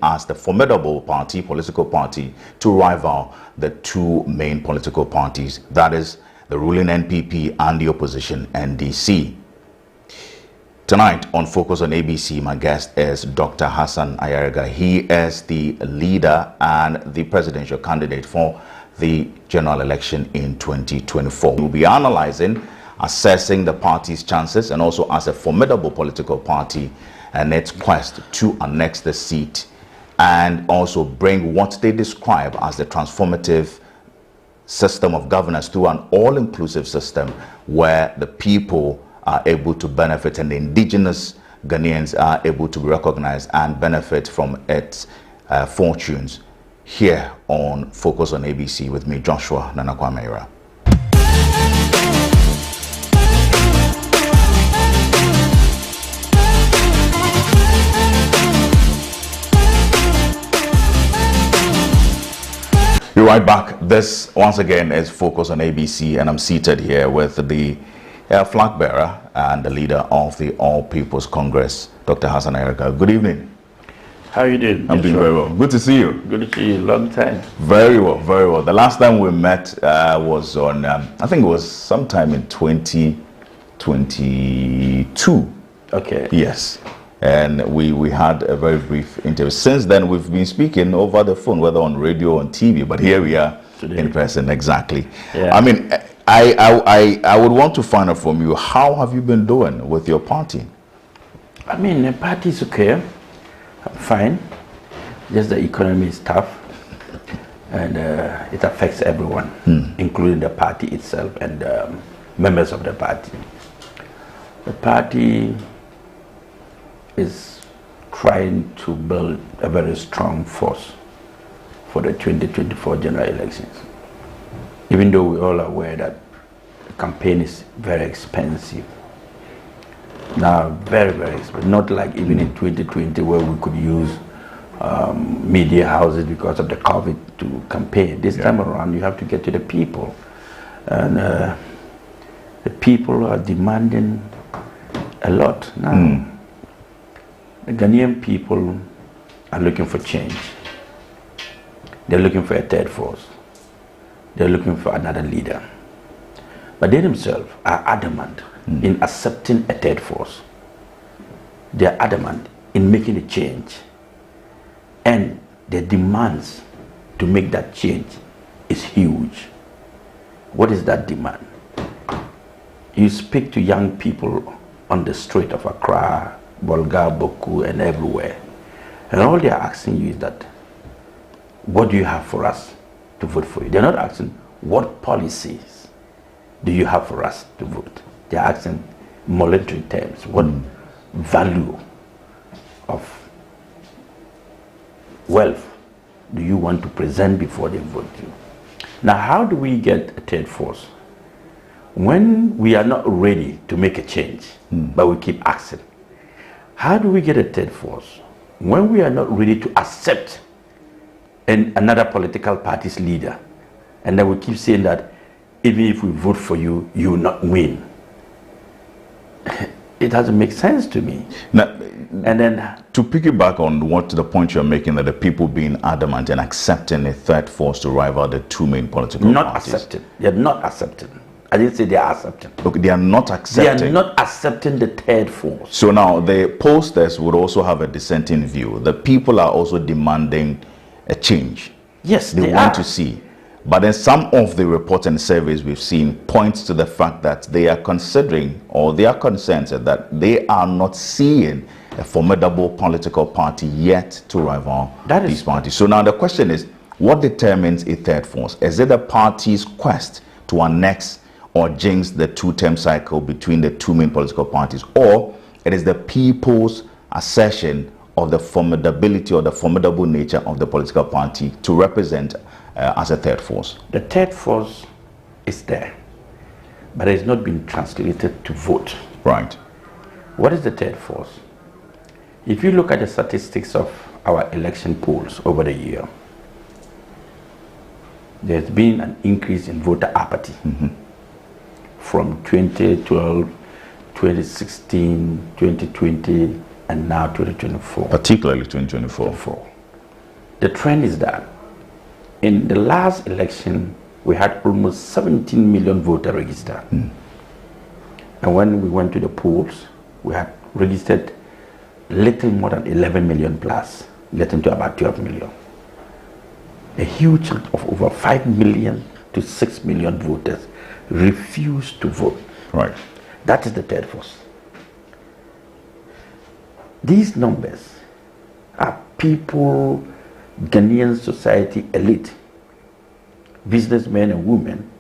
as the formidable party, political party, to rival the two main political parties, that is the ruling NPP and the opposition NDC. Tonight on Focus on ABC, my guest is Dr. Hassan Ayariga. He is the leader and the presidential candidate for the general election in 2024. We'll be analyzing, assessing the party's chances, and also as a formidable political party and its quest to annex the seat and also bring what they describe as the transformative system of governance through an all-inclusive system where the people are able to benefit and the indigenous Ghanaians are able to be recognized and benefit from its fortunes. Here on Focus on ABC with me, Joshua Nanakwamera. You're right back. This, once again, is Focus on ABC, and I'm seated here with the Flagbearer and the leader of the All People's Congress, Dr. Hassan Ayariga. Good evening. How are you doing? I'm doing very well. Good to see you. Good to see you. Long time. Very well, very well. The last time we met was on, I think it was sometime in 2022. Okay. Yes. And we had a very brief interview. Since then, we've been speaking over the phone, whether on radio or on TV, but here we are today in person, exactly. Yeah. I mean, I would want to find out from you, how have you been doing with your party? I mean, the party is okay. I'm fine. Just the economy is tough. And it affects everyone, including the party itself and members of the party. The party is trying to build a very strong force for the 2024 general elections. Even though we're all aware that the campaign is very expensive. Now, very, very expensive. Not like even in 2020 where we could use media houses because of the COVID to campaign. This time around, you have to get to the people. And the people are demanding a lot now. The Ghanaian people are looking for change. They're looking for a third force. They're looking for another leader. But they themselves are adamant in accepting a third force. They're adamant in making a change. And their demands to make that change is huge. What is that demand? You speak to young people on the street of Accra, Bolga, Boku, and everywhere. And all they are asking you is that, what do you have for us to vote for you? They're not asking, what policies do you have for us to vote? They're asking monetary terms. What value of wealth do you want to present before they vote you? Now, how do we get a third force? When we are not ready to make a change, but we keep asking, how do we get a third force? When we are not ready to accept another political party's leader, and then we keep saying that even if we vote for you, you will not win. It doesn't make sense to me. Now, and then to piggyback on what the point you're making, that the people being adamant and accepting a third force to rival the two main political parties. Accepting. They're not accepting. I didn't say they are accepting. Okay, they are not accepting. They are not accepting the third force. So now the pollsters would also have a dissenting view. The people are also demanding a change. Yes, they want to see. But then some of the reports and surveys we've seen points to the fact that they are considering, or they are concerned that they are not seeing a formidable political party yet to rival these parties. So now the question is, what determines a third force? Is it the party's quest to annex or jinx the two-term cycle between the two main political parties, or it is the people's assertion of the formidability or the formidable nature of the political party to represent as a third force? The third force is there, but it has not been translated to vote. Right. What is the third force? If you look at the statistics of our election polls over the year, there's been an increase in voter apathy from 2012, 2016, 2020, and now 2024. Particularly 2024. the trend is that in the last election, we had almost 17 million voter registered. And when we went to the polls, we had registered little more than 11 million plus, getting to about 12 million. A huge chunk of over 5 million to 6 million voters refused to vote. Right. That is the third force. These numbers are people, Ghanaian society elite, businessmen and women,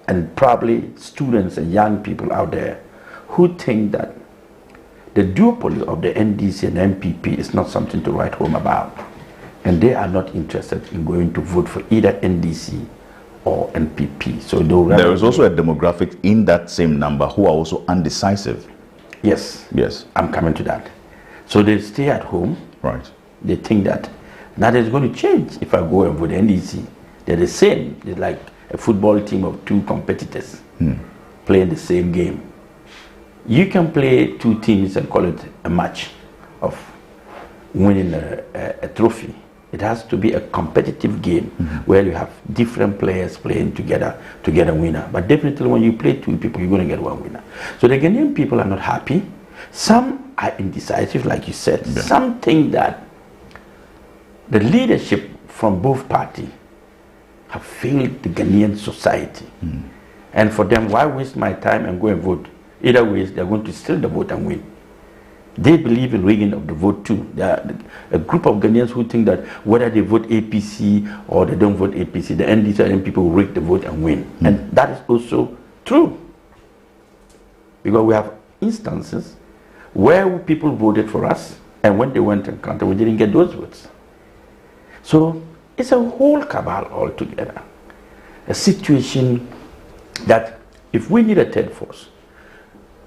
and probably students and young people out there who think that the duopoly of the NDC and MPP is not something to write home about. And they are not interested in going to vote for either NDC or NPP. So there is also a demographic in that same number who are also undecisive. Yes. Yes. I'm coming to that. So they stay at home. Right. They think that nothing is going to change if I go and vote NDC. They're the same. They're like a football team of two competitors playing the same game. You can play two teams and call it a match of winning a trophy. It has to be a competitive game where you have different players playing together to get a winner. But definitely when you play two people, you're going to get one winner. So the Ghanaian people are not happy. Some are indecisive, like you said. Yeah. Some think that the leadership from both parties have failed the Ghanaian society. And for them, why waste my time and go and vote? Either way, they're going to steal the vote and win. They believe in rigging of the vote too. There are a group of Ghanaians who think that whether they vote APC or they don't vote APC, the NDC and people will rig the vote and win. And that is also true. Because we have instances where people voted for us, and when they went and counted, we didn't get those votes. So it's a whole cabal altogether. A situation that if we need a third force,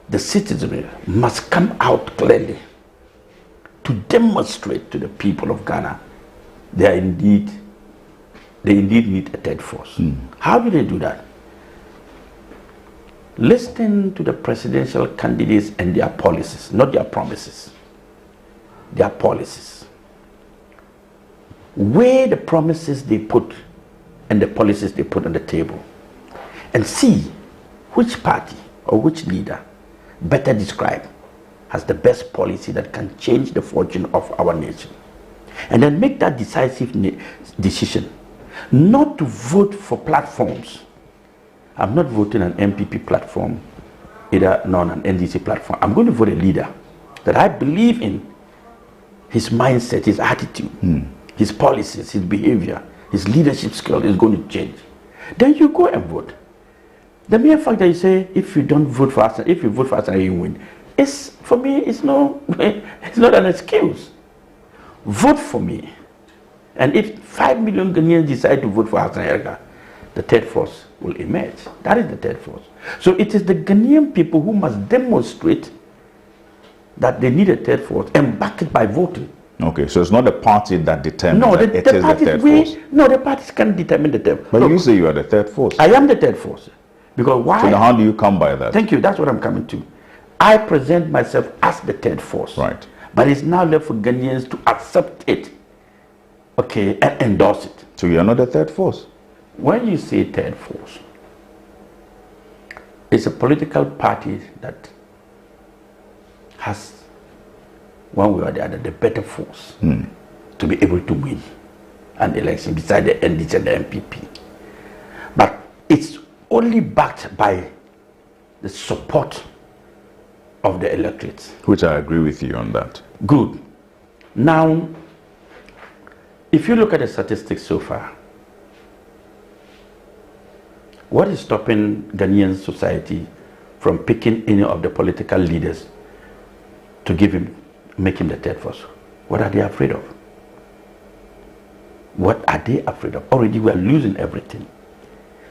the citizenry must come out clearly to demonstrate to the people of Ghana they indeed need a third force. How do they do that? Listen to the presidential candidates and their policies, not their promises, their policies. Weigh the promises they put and the policies they put on the table and see which party or which leader better described as the best policy that can change the fortune of our nation. And then make that decisive decision not to vote for platforms. I'm not voting an MPP platform, either nor an NDC platform. I'm going to vote a leader that I believe in, his mindset, his attitude, his policies, his behavior, his leadership skill is going to change. Then you go and vote. The mere fact that you say, if you don't vote for us, if you vote for us, you win, is, for me, it's not an excuse. Vote for me. And if 5 million Ghanaians decide to vote for Hassan Ayariga, the third force will emerge. That is the third force. So it is the Ghanaian people who must demonstrate that they need a third force and back it by voting. Okay, so it's not the party that determines that it is the third force. No, the parties can determine the third force. But you say you are the third force. I am the third force. Because why? So now how do you come by that? Thank you, that's what I'm coming to. I present myself as the third force. Right. But it's now left for Ghanaians to accept it, okay, and endorse it. So you are not the third force? When you say third force, it's a political party that has, one way or the other, the better force to be able to win an election beside the NDC and the MPP. But it's only backed by the support of the electorate. Which I agree with you on that. Good. Now, if you look at the statistics so far, what is stopping Ghanaian society from picking any of the political leaders to make him the third force? What are they afraid of? What are they afraid of? Already we are losing everything.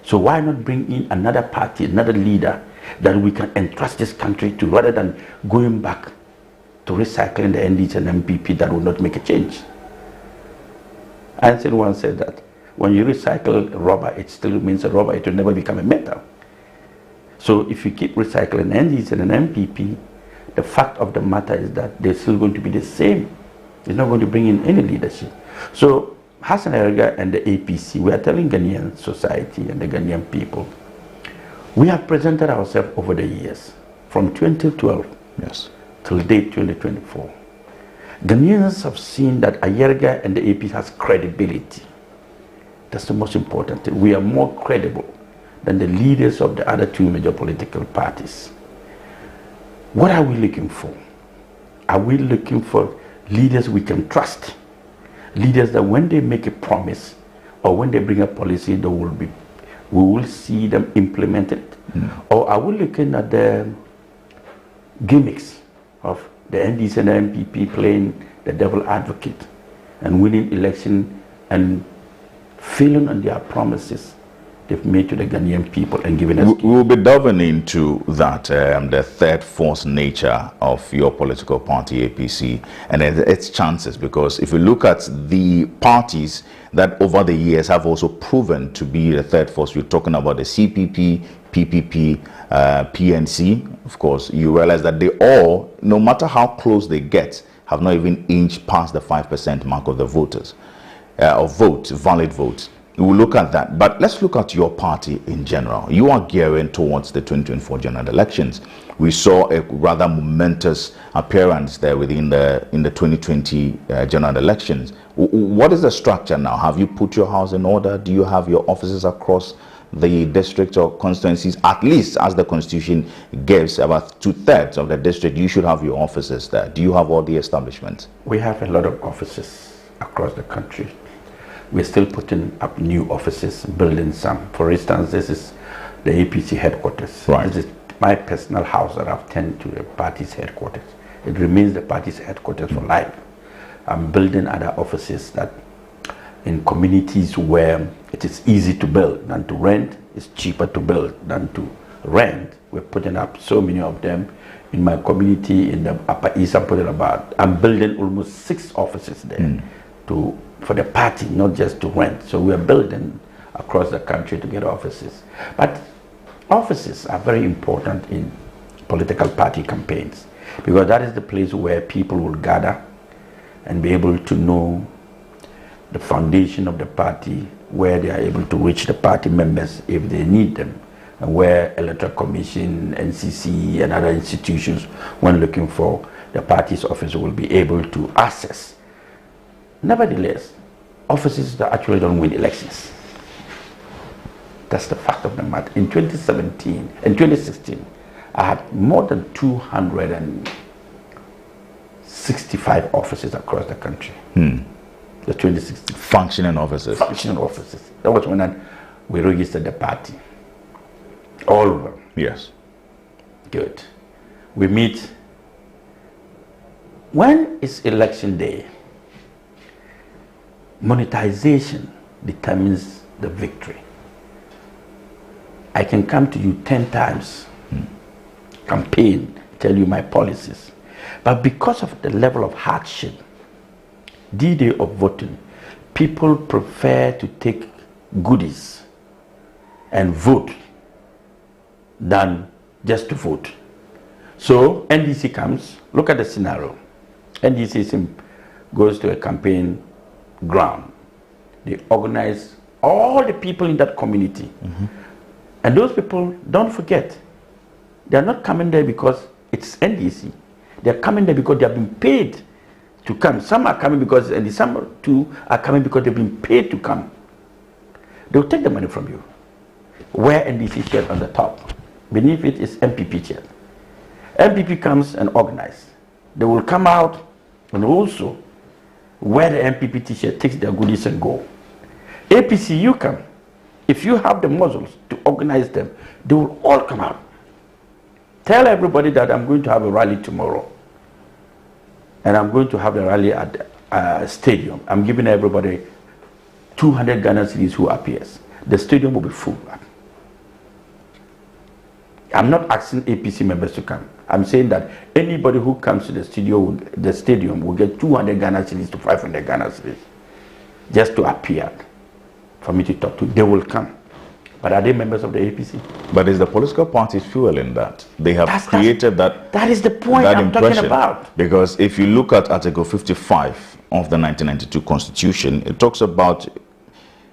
So why not bring in another party, another leader that we can entrust this country to, rather than going back to recycling the NDC and MPP that will not make a change? Einstein once said that when you recycle rubber, it still remains a rubber, it will never become a metal. So if you keep recycling NDC and an MPP, the fact of the matter is that they're still going to be the same. It's not going to bring in any leadership. So Hassan Ayariga and the APC, we are telling Ghanaian society and the Ghanaian people, we have presented ourselves over the years, from 2012 till date 2024. Ghanaians have seen that Ayariga and the APC has credibility. That's the most important thing. We are more credible than the leaders of the other two major political parties. What are we looking for? Are we looking for leaders we can trust? Leaders that when they make a promise or when they bring a policy, we will see them implemented? Or are we looking at the gimmicks of the NDC and the MPP playing the devil advocate and winning election and failing on their promises they've made to the Ghanaian people and giving us? We will be delving into that, the third force nature of your political party, APC, and its chances, because if you look at the parties that over the years have also proven to be the third force, we're talking about the CPP, PPP, PNC, of course, you realize that they all, no matter how close they get, have not even inched past the 5% mark of the voters, of votes, valid votes. We will look at that, but let's look at your party in general. You are gearing towards the 2024 general elections. We saw a rather momentous appearance there within the 2020 general elections. What is the structure now? Have you put your house in order? Do you have your offices across the district or constituencies? At least, as the constitution gives, about 2/3 of the district, you should have your offices there. Do you have all the establishments? We have a lot of offices across the country. We're still putting up new offices, building some. For instance, this is the APC headquarters. Right. This is my personal house that I've turned to the party's headquarters. It remains the party's headquarters for life. I'm building other offices that in communities where it is easy to build than to rent, it's cheaper to build than to rent. We're putting up so many of them. In my community in the Upper East, I'm building almost 6 offices there for the party, not just to rent. So we are building across the country to get offices. But offices are very important in political party campaigns, because that is the place where people will gather and be able to know the foundation of the party, where they are able to reach the party members if they need them, and where Electoral Commission, NCC, and other institutions, when looking for the party's office, will be able to access. Nevertheless, offices that actually don't win elections. That's the fact of the matter. In 2017 and 2016, I had more than 265 offices across the country. The 2016 functioning offices. Functioning offices. That was when we registered the party. All of them. Yes. Good. We meet. When it's election day, monetization determines the victory. I can come to you 10 times, campaign, tell you my policies. But because of the level of hardship, D-Day of voting, people prefer to take goodies and vote than just to vote. So NDC comes, look at the scenario. NDC goes to a campaign ground. They organize all the people in that community. And those people, don't forget, they are not coming there because it's NDC. They are coming there because they have been paid to come. Some are coming because, and some too are coming because they've been paid to come. They will take the money from you. Wear NDC shirt on the top. Beneath it is MPP shirt. MPP comes and organize. They will come out and also wear the MPP t-shirt, takes their goodies and go. APC, you come. If you have the muscles to organize them, they will all come out. Tell everybody that I'm going to have a rally tomorrow. And I'm going to have the rally at a stadium. I'm giving everybody 200 Ghana cedis who appears. The stadium will be full. I'm not asking APC members to come. I'm saying that anybody who comes to the stadium will get 200 Ghana cedis to 500 Ghana cedis just to appear for me to talk to. They will come. But are they members of the APC? But is the political parties fueling that? They have created that. That is the point I'm talking about. Because if you look at Article 55 of the 1992 Constitution, it talks about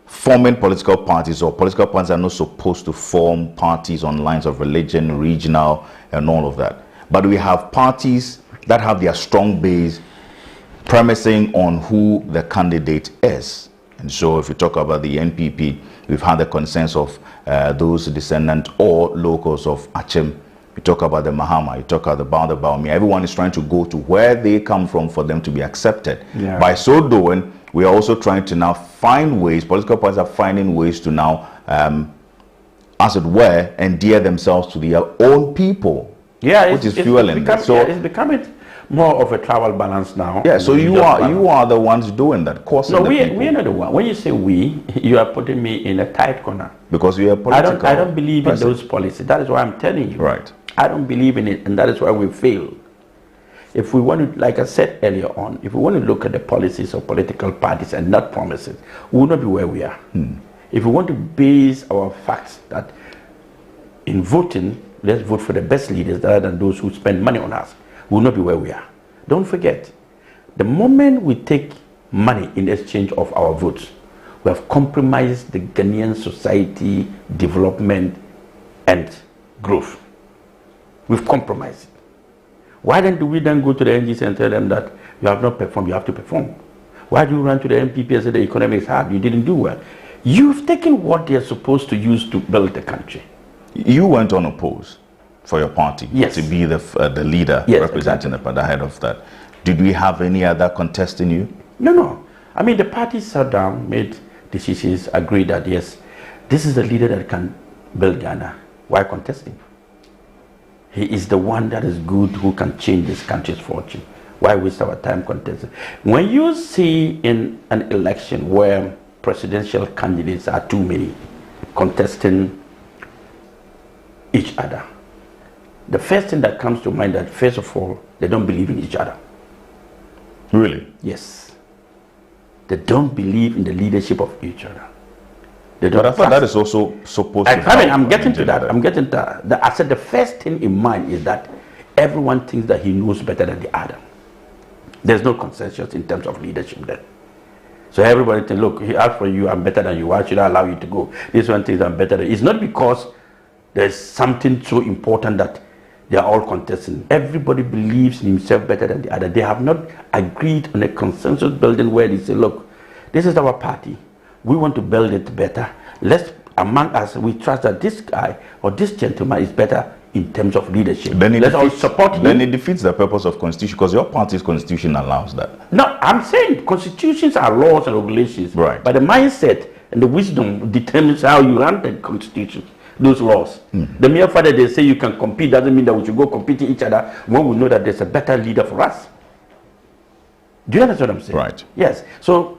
forming political parties, or political parties are not supposed to form parties on lines of religion, regional, and all of that. But we have parties that have their strong base premising on who the candidate is. And so if you talk about the NPP, we've had the consensus of those descendants or locals of Achim. You talk about the Mahama, you talk about the Baumia. Everyone is trying to go to where they come from for them to be accepted. Yeah. By so doing, we are also trying to now find ways, political parties are finding ways to now, as it were, endear themselves to their own people. Yeah, which is fueling. So it's becoming more of a travel balance now. Yeah, so you are the ones doing that, causing no, the people. we're not the one. When you say we, you are putting me in a tight corner. Because you are political. I don't believe in those policies. That is why I'm telling you. Right. I don't believe in it, and that is why we fail. If we want to, like I said earlier on, if we want to look at the policies of political parties and not promises, we will not be where we are. If we want to base our facts that in voting, let's vote for the best leaders rather than those who spend money on us, we will not be where we are. Don't forget, the moment we take money in exchange of our votes, we have compromised the Ghanaian society development and growth. We've compromised it. Why then do we then go to the NGC and tell them that you have not performed, you have to perform? Why do you run to the MPP and say the economy is hard, you didn't do well? You've taken what they're supposed to use to build the country. You went unopposed for your party, yes, to be the leader, yes, representing exactly. The party ahead of that. Did we have any other contesting you? No. I mean, the party sat down, made decisions, agreed that yes, this is the leader that can build Ghana. Why contesting? He is the one that is good, who can change this country's fortune. Why waste our time contesting? When you see in an election where presidential candidates are too many contesting each other, the first thing that comes to mind that, first of all, they don't believe in each other. Really? Yes. They don't believe in the leadership of each other. But I thought that is also supposed to I mean, I'm getting to that. I'm getting to that. I said the first thing in mind is that everyone thinks that he knows better than the other. There's no consensus in terms of leadership then. So everybody thinks, look, he asked for you, I'm better than you. Why should I allow you to go? This one thinks I'm better than. It's not because there's something so important that they are all contesting. Everybody believes in himself better than the other. They have not agreed on a consensus building where they say, look, this is our party. We want to build it better. Let's, among us, we trust that this guy or this gentleman is better in terms of leadership. Let's all support him. Then it defeats the purpose of constitution, because your party's constitution allows that. No, I'm saying constitutions are laws and regulations. Right. But the mindset and the wisdom determines how you run the constitution, those laws. The mere fact that they say you can compete doesn't mean that we should go compete each other when we know that there's a better leader for us. Do you understand what I'm saying? Right. Yes. So,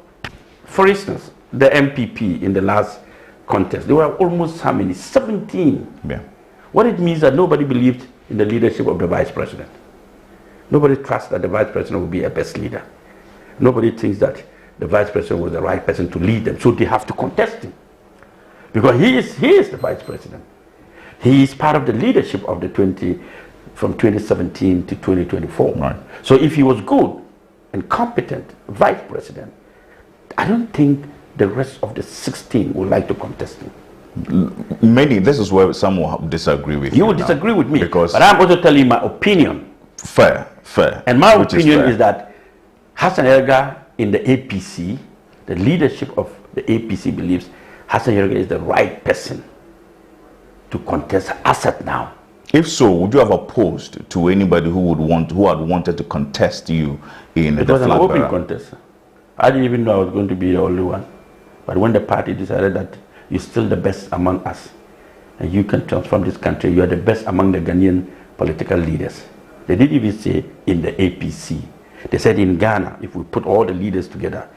for instance, the MPP in the last contest, there were almost how many? 17. Yeah. What it means that nobody believed in the leadership of the vice president. Nobody trusts that the vice president will be a best leader. Nobody thinks that the vice president was the right person to lead them, so they have to contest him. Because he is the vice president. He is part of the leadership of the from 2017 to 2024. Right. So if he was good and competent vice president, I don't think the rest of the 16 would like to contest him. This is where some will disagree with you. You will disagree with me, because but I'm also telling you my opinion. Fair. And my opinion is that Hassan Ayariga in the APC, the leadership of the APC believes Hassan Ayariga is the right person to contest Assad now. If so, would you have opposed to anybody who had wanted to contest you in the Flagbearer? It was an open contest. I didn't even know I was going to be the only one. But when the party decided that you're still the best among us and you can transform this country, you are the best among the Ghanaian political leaders. They didn't even say in the APC. They said in Ghana, if we put all the leaders together.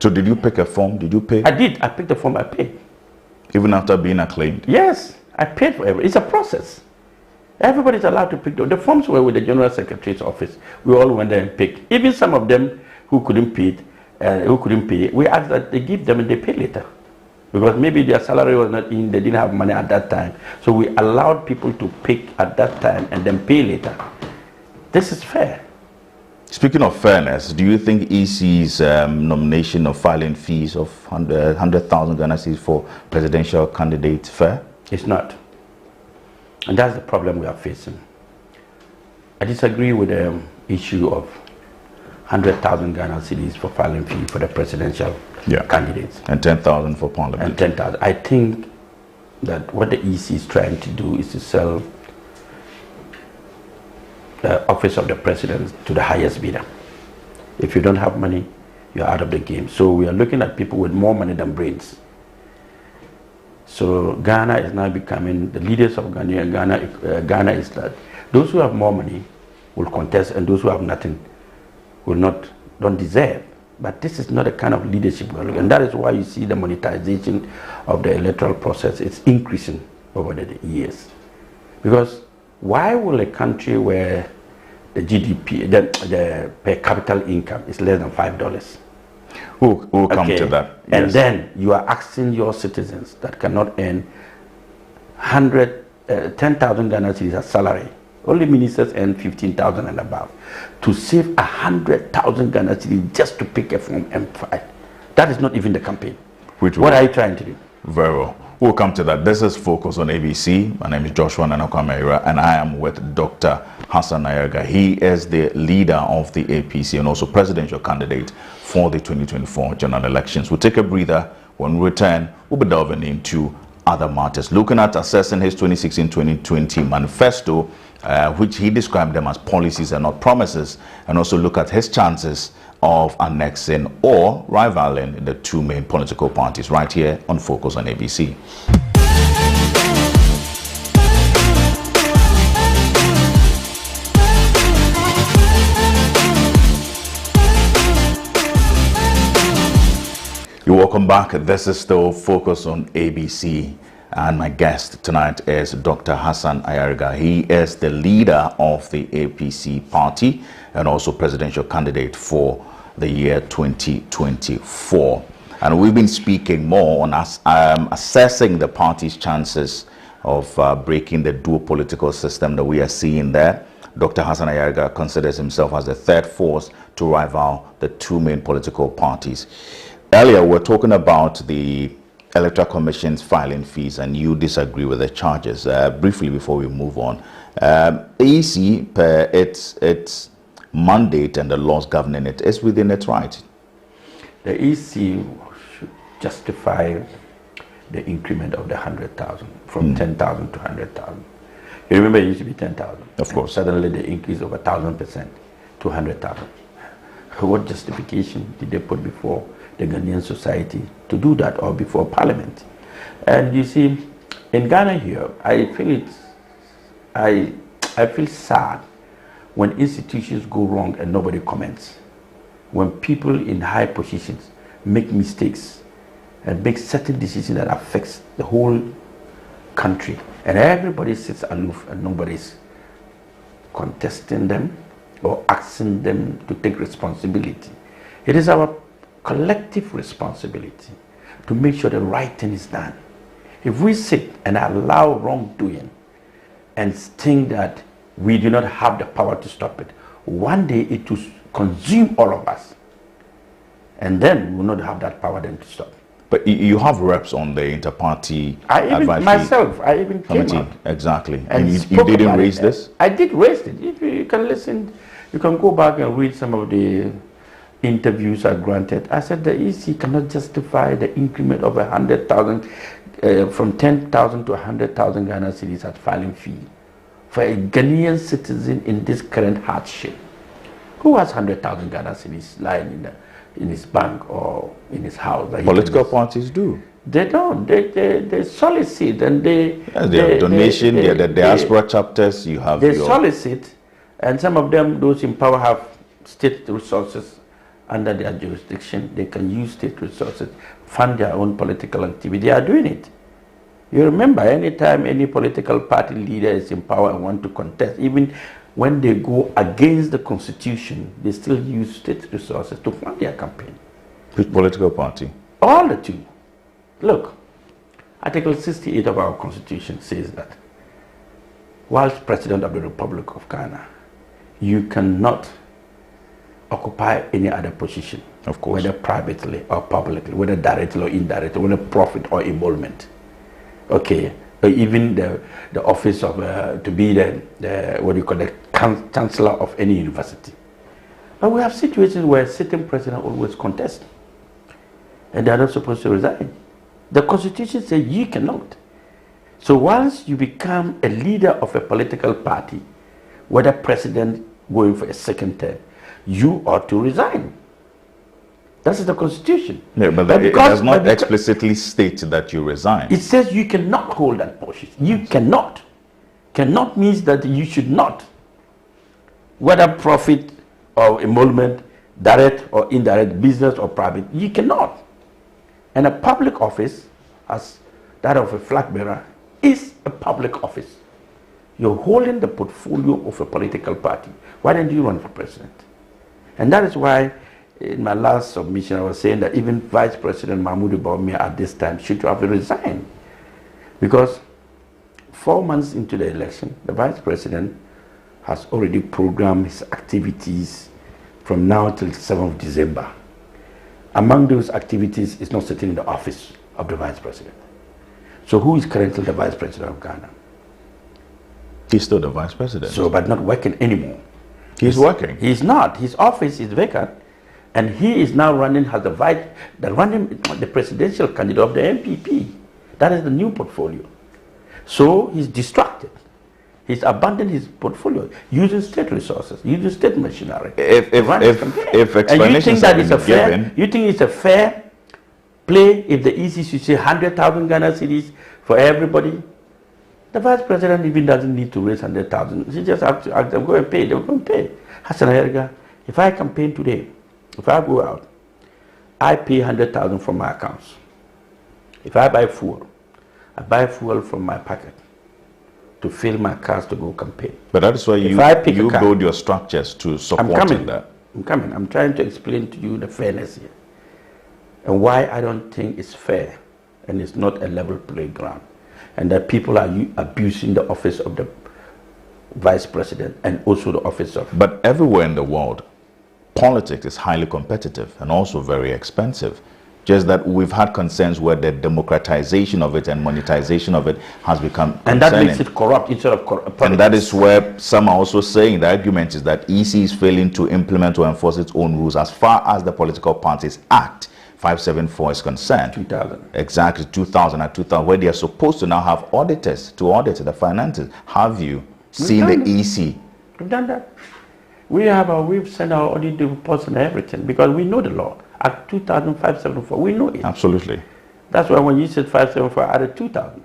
So did you pick a form? Did you pay? I did. I picked the form. I paid. Even after being acclaimed? Yes. I paid for everything. It's a process. Everybody's allowed to pick. The forms were with the General Secretary's office. We all went there and picked. Even some of them who couldn't pay, we asked that they give them and they pay later. Because maybe their salary was not in, they didn't have money at that time. So we allowed people to pick at that time and then pay later. This is fair. Speaking of fairness, do you think EC's nomination of filing fees of 100,000 Ghana cedis for presidential candidates fair? It's not. And that's the problem we are facing. I disagree with the issue of 100,000 Ghana cedis for filing fee for the presidential candidates. And 10,000 for parliament. And 10,000. I think that what the EC is trying to do is to sell the office of the president to the highest bidder. If you don't have money, you're out of the game. So we are looking at people with more money than brains. So Ghana is now becoming the leaders of Ghana. Ghana is that those who have more money will contest, and those who have nothing don't deserve. But this is not the kind of leadership we're looking, and that is why you see the monetization of the electoral process is increasing over the years. Because why will a country where the GDP, the per capita income is less than $5? We'll come to that. And then you are asking your citizens that cannot earn 10,000 Ghana cedis as salary. Only ministers earn 15,000 and above. To save 100,000 Ghana cedis just to pick a Form M5. That is not even the campaign. What are you trying to do? Very well. We'll come to that. This is Focus on ABC. My name is Joshua Nanakwamera, and I am with Dr. Hassan Ayariga. He is the leader of the APC and also presidential candidate for the 2024 general elections. We'll take a breather. When we return, we'll be delving into other matters, looking at assessing his 2016-2020 manifesto, which he described them as policies and not promises, and also look at his chances of annexing or rivaling the two main political parties right here on Focus on ABC. You're welcome back. This is still Focus on ABC. And my guest tonight is Dr. Hassan Ayariga. He is the leader of the APC party and also presidential candidate for the year 2024. And we've been speaking more on assessing the party's chances of breaking the dual political system that we are seeing there. Dr. Hassan Ayariga considers himself as the third force to rival the two main political parties. Earlier, we were talking about the Electoral Commission's filing fees, and you disagree with the charges. Briefly, before we move on, EC, per its mandate and the laws governing it, is within its right. The EC should justify the increment of the 100,000 from 10,000 to 100,000. You remember it used to be 10,000. Of course. Suddenly the increase of 1,000% to 100,000. What justification did they put before the Ghanaian society to do that, or before Parliament? And you see, in Ghana here, I feel sad when institutions go wrong and nobody comments. When people in high positions make mistakes and make certain decisions that affects the whole country, and everybody sits aloof and nobody's contesting them or asking them to take responsibility. It is our collective responsibility to make sure the right thing is done. If we sit and allow wrongdoing and think that we do not have the power to stop it, one day it will consume all of us, and then we will not have that power then to stop. But you have reps on the inter-party I even came out. Exactly. And you didn't raise this? I did raise it. If you can listen, you can go back and read some of the interviews I granted. I said the EC cannot justify the increment of 100,000 from 10,000 to 100,000 Ghana cedis as filing fee for a Ghanaian citizen in this current hardship. Who has 100,000 Ghana cedis lying in his bank or in his house? Political parties do. They don't. They solicit, and they donation. They're the diaspora chapters. You have. They solicit, and some of them, those in power, have state resources under their jurisdiction. They can use state resources, fund their own political activity. They are doing it. You remember, anytime any political party leader is in power and want to contest, even when they go against the constitution, they still use state resources to fund their campaign. Which political party? All the two. Look, Article 68 of our constitution says that whilst President of the Republic of Ghana, you cannot occupy any other position. Of course. Whether privately or publicly, whether directly or indirectly, whether profit or emolument. Okay. Or even the office of, to be the what do you call it, chancellor of any university. But we have situations where sitting president always contest. And they are not supposed to resign. The Constitution says you cannot. So once you become a leader of a political party, whether president going for a second term, you ought to resign. That is the Constitution. Yeah, but it does not explicitly state that you resign. It says you cannot hold that position. You cannot. Cannot means that you should not. Whether profit or emolument, direct or indirect, business or private, you cannot. And a public office, as that of a flag bearer, is a public office. You're holding the portfolio of a political party. Why don't you run for president? And that is why in my last submission I was saying that even Vice President Mahmoud Bawumia at this time should have resigned. Because 4 months into the election, the Vice President has already programmed his activities from now till 7th of December. Among those activities is not sitting in the office of the Vice President. So who is currently the Vice President of Ghana? He's still the Vice President. So, but not working anymore. He's working. He's not. His office is vacant. And he is now running as the presidential candidate of the MPP. That is the new portfolio. So he's distracted. He's abandoned his portfolio, using state resources, using state machinery. If explanations have been given, you think it's a fair play if the EC should say 100,000 Ghana cedis for everybody? The Vice President even doesn't need to raise 100,000. He just has to ask them, go and pay. They'll go and pay. Hassan Ayariga, if I campaign today, if I go out, I pay 100,000 from my accounts. If I buy fuel, I buy fuel from my pocket to fill my cars to go campaign. But that is why you build your structures to support that. I'm coming. I'm trying to explain to you the fairness here and why I don't think it's fair and it's not a level playground, and that people are abusing the office of the Vice President and also the office of... But everywhere in the world, politics is highly competitive and also very expensive. Just that we've had concerns where the democratization of it and monetization of it has become concerning. And that makes it corrupt instead of corrupt. And that is where some are also saying the argument is that EC is failing to implement or enforce its own rules as far as the Political Parties Act 574 is concerned. 2000. Exactly, 2000 and 2000, where they are supposed to now have auditors to audit the finances. Have you seen the EC? We've done that. We've sent our audit reports and everything because we know the law. Act 2005-74, we know it. Absolutely. That's why when you said 574, I added 2000.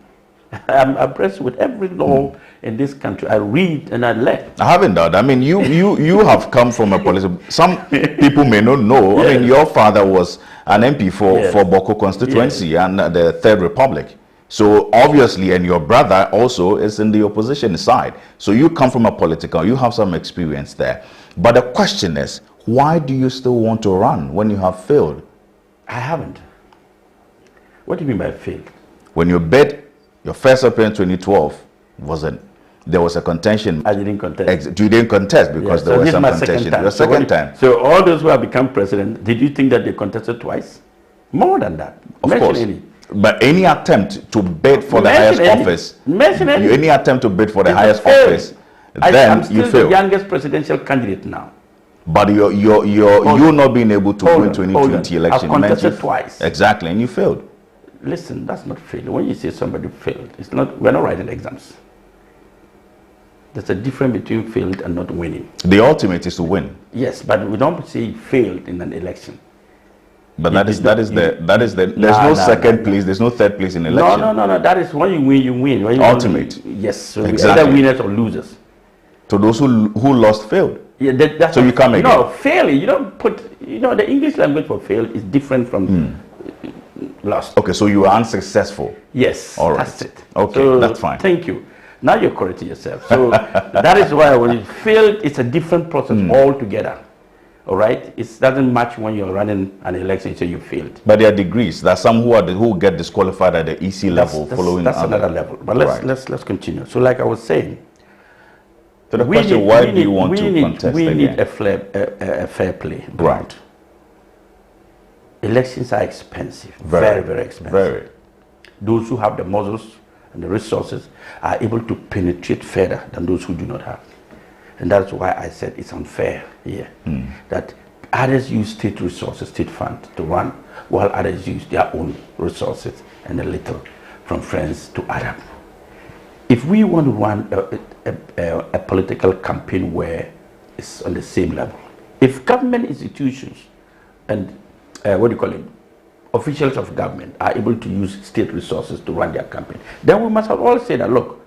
I'm abreast with every law in this country. I read and I learn. I haven't doubt. I mean, you have come from a political... Some people may not know. Yes. I mean, your father was an MP for Boko constituency and the Third Republic. So obviously, and your brother also is in the opposition side. So you come from a political, you have some experience there. But the question is, why do you still want to run when you have failed? I haven't. What do you mean by failed? When you bid your first appearance in 2012, there was a contention. I didn't contest. You didn't contest because there was some contention. Your second time. So all those who have become president, did you think that they contested twice? More than that. Of course. But any attempt to bid for the highest office, any attempt to bid for the highest office, then I'm still you fail. The youngest presidential candidate now. But you're not being able to win 2020 election. I've contested twice. Exactly, and you failed. Listen, that's not failure. When you say somebody failed, it's not. We're not writing exams. There's a difference between failed and not winning. The ultimate is to win. Yes, but we don't say failed in an election. But there's no second place, there's no third place in election. No. That is when you win, you win. When you ultimate. Yes, so exactly. Either winners or losers. So those who lost failed. Yeah, that's so you come again. No, fail. You don't put. The English language for failed is different from lost. Okay, so you are unsuccessful. Yes. All right. That's it. Okay, so, that's fine. Thank you. Now you're correcting yourself. So that is why when you failed, it's a different process altogether. All right, it doesn't match when you're running an election, so you failed. But there are degrees. There are some who get disqualified at the EC level following. That's another level. But let's continue. So, like I was saying, So the question, why do you want to contest we again? need a fair play. Right. Elections are expensive, very, very expensive. Very. Those who have the muscles and the resources are able to penetrate further than those who do not have. And that's why I said it's unfair here. That others use state resources, state funds to run, while others use their own resources and a little from friends to other. If we want to run a political campaign where it's on the same level, if government institutions and officials of government are able to use state resources to run their campaign, then we must have all said that, look,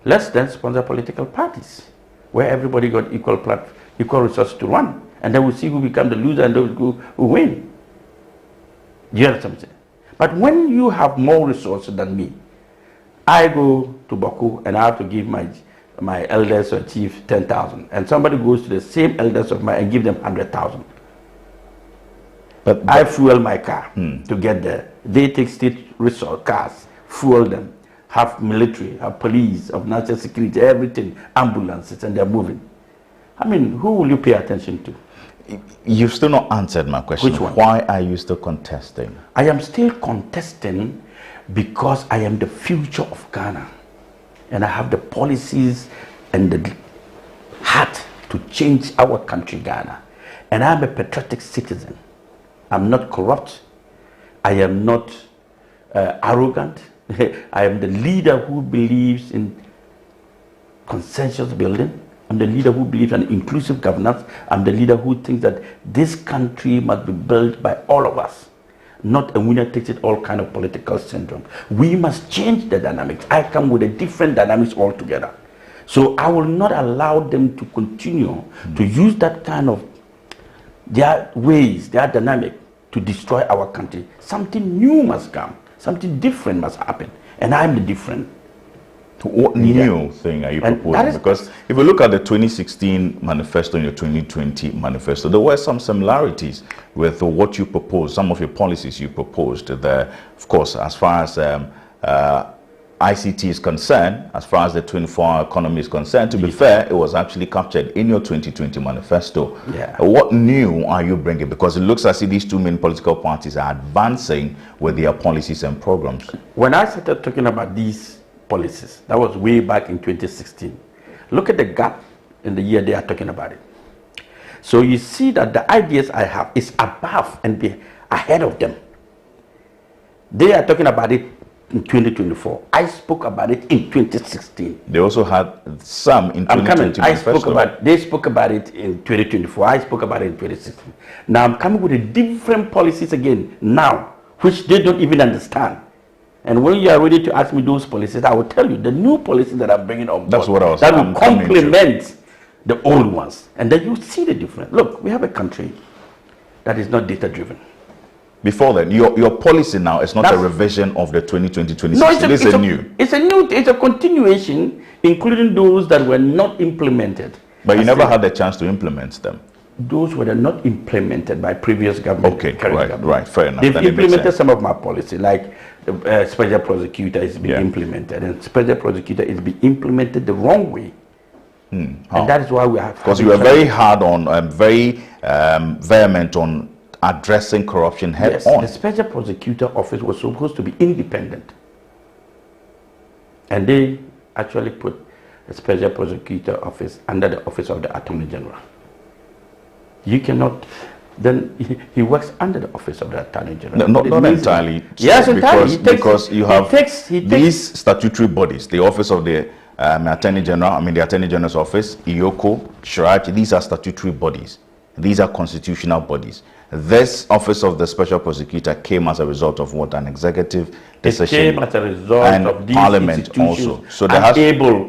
let's then sponsor political parties where everybody got equal resources to run, and then we'll see who become the loser and those who win. Do you understand what I'm saying? But when you have more resources than me, I go to Baku and I have to give my elders or chief 10,000, and somebody goes to the same elders of mine and give them 100,000. But I fuel my car to get there. They take state resource cars, fuel them, have military, have police, have national security, everything, ambulances, and they're moving. I mean, who will you pay attention to? You've still not answered my question. Which one? Why are you still contesting? I am still contesting because I am the future of Ghana. And I have the policies and the heart to change our country, Ghana. And I'm a patriotic citizen. I'm not corrupt. I am not arrogant. I am the leader who believes in consensus building. I'm the leader who believes in inclusive governance. I'm the leader who thinks that this country must be built by all of us, not a winner takes it all kind of political syndrome. We must change the dynamics. I come with a different dynamics altogether. So I will not allow them to continue to use that kind of their ways, their dynamic to destroy our country. Something new must come. Something different must happen. And I'm the different. What new thing are you proposing? Because if you look at the 2016 manifesto and your 2020 manifesto, there were some similarities with what you proposed, some of your policies you proposed there. Of course, as far as ICT is concerned, as far as the 24-hour economy is concerned, to be fair, it was actually captured in your 2020 manifesto. Yeah. What new are you bringing? Because it looks as if these two main political parties are advancing with their policies and programs. When I started talking about these policies, that was way back in 2016. Look at the gap in the year they are talking about it. So you see that the ideas I have is above and be ahead of them. They are talking about it in 2024. I spoke about it in 2016. They also had some in 2020. They spoke about it in 2024. I spoke about it in 2016. Now I'm coming with a different policies again now, which they don't even understand. And when you are ready to ask me those policies, I will tell you the new policies that I'm bringing on board. That's what I was that will complement the old ones. And then you see the difference. Look, we have a country that is not data driven. Before then, your policy now is not a revision of the 2020-2016. No, it's a continuation, including those that were not implemented. But you never had the chance to implement them. Those were not implemented by previous government. Okay, right, fair enough. They've implemented some of my policy, like the special prosecutor is being implemented, and special prosecutor is being implemented the wrong way. And that is why we have. Because you were very hard on, very vehement on addressing corruption head on. The special prosecutor office was supposed to be independent, and they actually put the special prosecutor office under the office of the Attorney General. You cannot. Then he works under the office of the Attorney General. No, not entirely. Yes, entirely. Because you have these statutory bodies, the office of the Attorney General, the Attorney General's office, IOCO, Shraj, these are statutory bodies. These are constitutional bodies. This office of the special prosecutor came as a result of what? An executive decision. It came as a result of these Parliament also. So they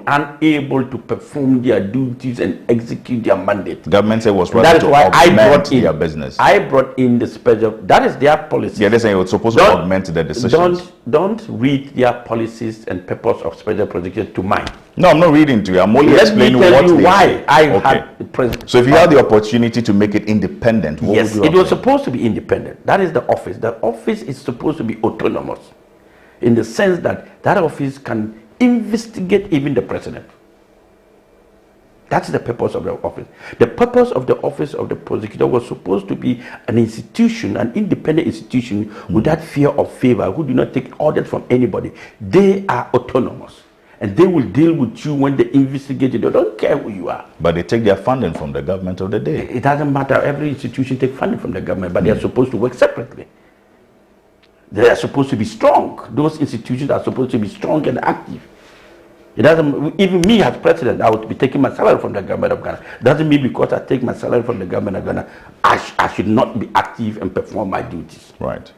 unable to perform their duties and execute their mandate. The government said was rather to augment their business. I brought in the special. That is their policy. Yeah, they're saying it was supposed to augment their decisions. Don't read their policies and purpose of special prosecutor to mine. No, I'm not reading to you. I'm only explaining what you why I had the president. So if you had the opportunity to make it independent, what would you it was supposed to be independent. That is the office. The office is supposed to be autonomous in the sense that that office can investigate even the president. That's the purpose of the office. The purpose of the office of the prosecutor was supposed to be an institution, an independent institution without fear of favor, who do not take orders from anybody. They are autonomous, and they will deal with you when they investigate you. They don't care who you are. But they take their funding from the government of the day. It doesn't matter. Every institution takes funding from the government, but they are supposed to work separately. They are supposed to be strong. Those institutions are supposed to be strong and active. It doesn't, even me as president, I would be taking my salary from the government of Ghana. Doesn't mean because I take my salary from the government of Ghana, I should not be active and perform my duties. Right.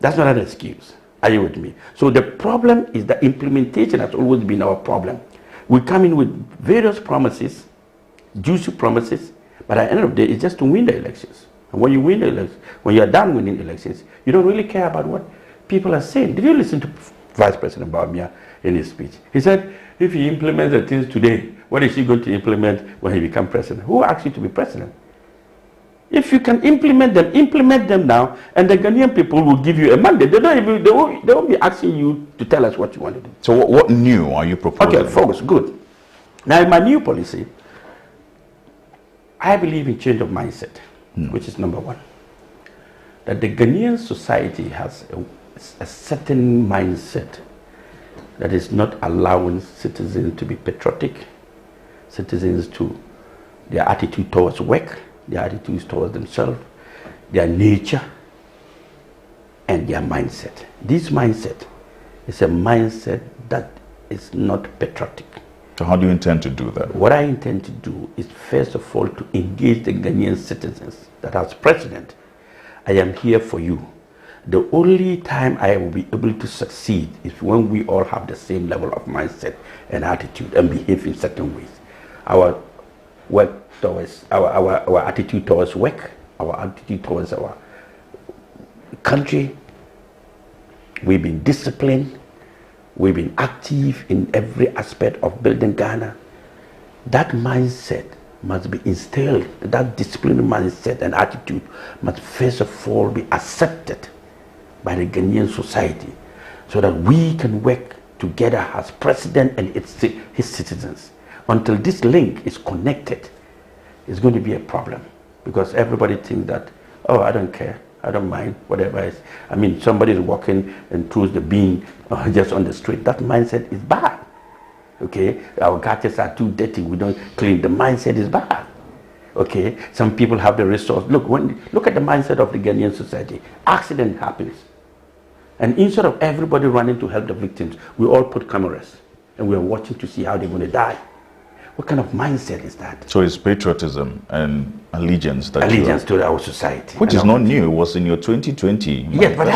That's not an excuse. Are you with me? So the problem is that implementation has always been our problem. We come in with various promises, juicy promises, but at the end of the day, it's just to win the elections. And when you win the elections, when you are done winning elections, you don't really care about what people are saying. Did you listen to Vice President Bawumia in his speech? He said, if he implements the things today, what is he going to implement when he becomes president? Who asked you to be president? If you can implement them now, and the Ghanaian people will give you a mandate. They won't be asking you to tell us what you want to do. So what new are you proposing? Okay, focus, good. Now, in my new policy, I believe in change of mindset, which is number one. That the Ghanaian society has a certain mindset that is not allowing citizens to be patriotic, citizens to their attitude towards work, their attitudes towards themselves, their nature, and their mindset. This mindset is a mindset that is not patriotic. So how do you intend to do that? What I intend to do is, first of all, to engage the Ghanaian citizens that as president, I am here for you. The only time I will be able to succeed is when we all have the same level of mindset and attitude and behave in certain ways. Our work towards our attitude towards work, our attitude towards our country. We've been disciplined. We've been active in every aspect of building Ghana. That mindset must be instilled. That disciplined mindset and attitude must first of all be accepted by the Ghanaian society, so that we can work together as president and his citizens. Until this link is connected, it's going to be a problem, because everybody thinks that, oh, I don't care, I don't mind, whatever it is. I mean, somebody is walking and throws the bean just on the street. That mindset is bad. Okay, our gutters are too dirty, we don't clean. The mindset is bad. Okay, some people have the resource. Look at the mindset of the Ghanaian society. Accident happens, and instead of everybody running to help the victims, we all put cameras and we are watching to see how they're going to die. What kind of mindset is that? So it's patriotism and allegiance to our society, which is not new. It was in your 2020 yes, but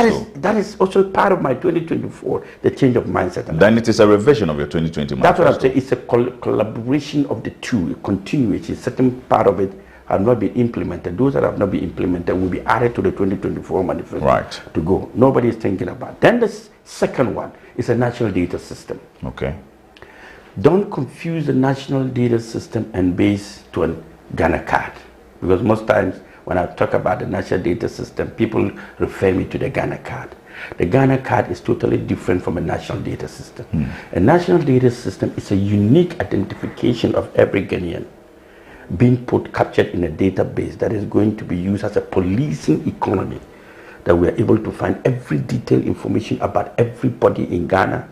that is also part of my 2024, the change of mindset. Then it is a revision of your 2020 manifesto. That's what I'm saying. It's a collaboration of the two, a continuity. Certain part of it have not been implemented. Those that have not been implemented will be added to the 2024 manifesto, right, to go. Nobody is thinking about. Then the second one is a national data system. Okay. Don't confuse the national data system and base to a Ghana card, because most times when I talk about the national data system, people refer me to the Ghana card. The Ghana card is totally different from a national data system. A national data system is a unique identification of every Ghanaian being captured in a database that is going to be used as a policing economy, that we are able to find every detailed information about everybody in Ghana,